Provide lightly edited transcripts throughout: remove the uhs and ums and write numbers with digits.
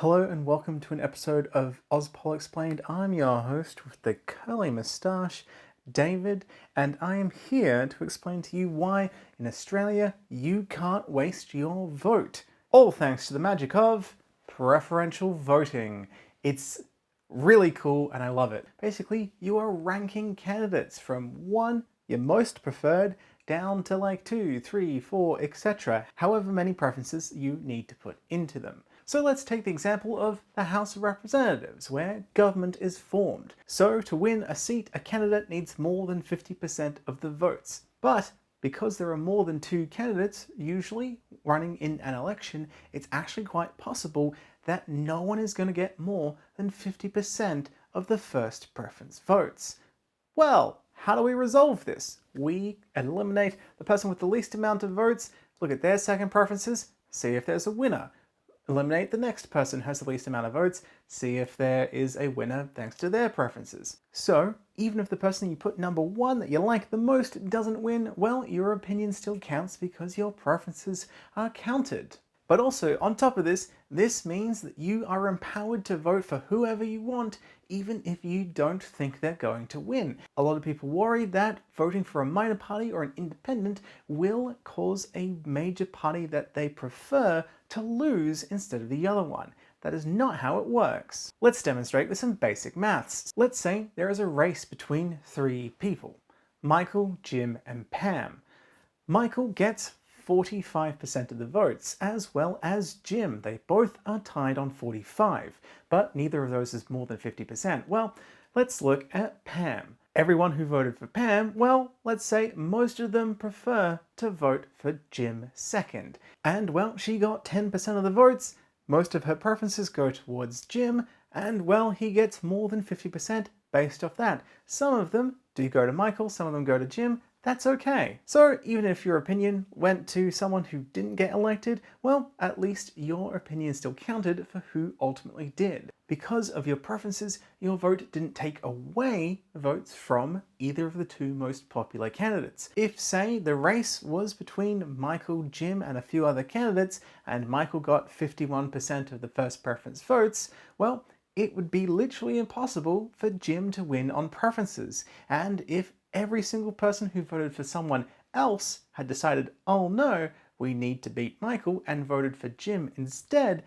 Hello and welcome to an episode of Auspol Explained. I'm your host with the curly moustache, David, and I am here to explain to you why in Australia you can't waste your vote. All thanks to the magic of preferential voting. It's really cool and I love it. Basically, you are ranking candidates from one, your most preferred, down to like 2, 3, 4, etc. However many preferences you need to put into them. So let's take the example of the House of Representatives, where government is formed. So to win a seat, a candidate needs more than 50% of the votes. But because there are more than two candidates usually running in an election, it's actually quite possible that no one is going to get more than 50% of the first preference votes. Well, how do we resolve this? We eliminate the person with the least amount of votes, look at their second preferences, see if there's a winner. Eliminate the next person who has the least amount of votes, see if there is a winner thanks to their preferences. So, even if the person you put number one that you like the most doesn't win, well, your opinion still counts because your preferences are counted. But also, on top of this, this means that you are empowered to vote for whoever you want, even if you don't think they're going to win. A lot of people worry that voting for a minor party or an independent will cause a major party that they prefer to lose instead of the other one. That is not how it works. Let's demonstrate with some basic maths. Let's say there is a race between three people: Michael, Jim, and Pam. Michael gets 45% of the votes, as well as Jim. They both are tied on 45, but neither of those is more than 50%. Well, let's look at Pam. Everyone who voted for Pam, well, let's say most of them prefer to vote for Jim second. And well, she got 10% of the votes, most of her preferences go towards Jim, and well, he gets more than 50% based off that. Some of them do go to Michael, some of them go to Jim. That's okay. So even if your opinion went to someone who didn't get elected, well, at least your opinion still counted for who ultimately did. Because of your preferences, your vote didn't take away votes from either of the two most popular candidates. If, say, the race was between Michael, Jim, and a few other candidates, and Michael got 51% of the first preference votes, well, it would be literally impossible for Jim to win on preferences. And if every single person who voted for someone else had decided, oh no, we need to beat Michael, and voted for Jim instead,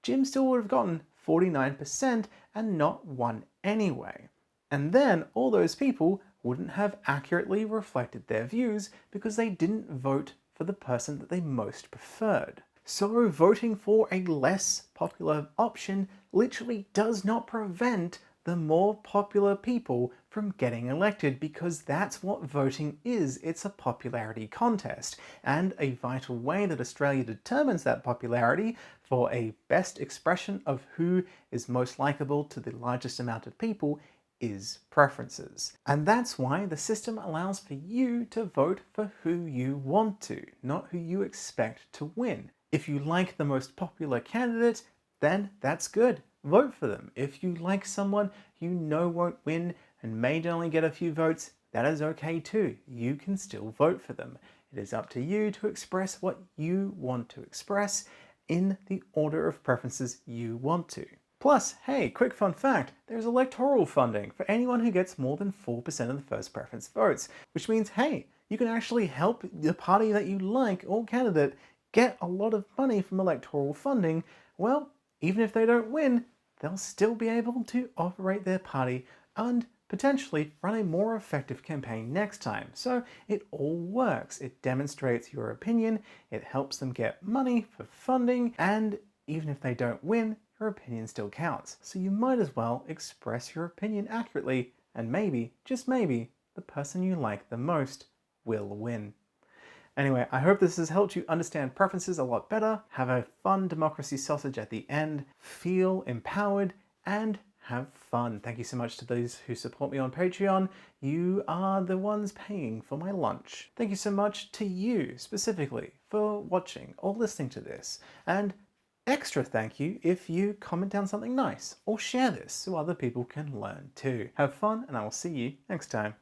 Jim still would have gotten 49% and not won anyway. And then all those people wouldn't have accurately reflected their views because they didn't vote for the person that they most preferred. So voting for a less popular option literally does not prevent the more popular people from getting elected, because that's what voting is. It's a popularity contest, and a vital way that Australia determines that popularity for a best expression of who is most likable to the largest amount of people is preferences. And that's why the system allows for you to vote for who you want to, not who you expect to win. If you like the most popular candidate, then that's good. Vote for them. If you like someone you know won't win and may only get a few votes, that is okay too. You can still vote for them. It is up to you to express what you want to express in the order of preferences you want to. Plus, hey, quick fun fact, there's electoral funding for anyone who gets more than 4% of the first preference votes, which means, hey, you can actually help the party that you like or candidate get a lot of money from electoral funding. Well, even if they don't win, they'll still be able to operate their party and potentially run a more effective campaign next time. So it all works. It demonstrates your opinion, it helps them get money for funding, and even if they don't win, your opinion still counts. So you might as well express your opinion accurately, and maybe, just maybe, the person you like the most will win. Anyway, I hope this has helped you understand preferences a lot better, have a fun democracy sausage at the end, feel empowered, and have fun. Thank you so much to those who support me on Patreon. You are the ones paying for my lunch. Thank you so much to you specifically for watching or listening to this. And extra thank you if you comment down something nice or share this so other people can learn too. Have fun, and I will see you next time.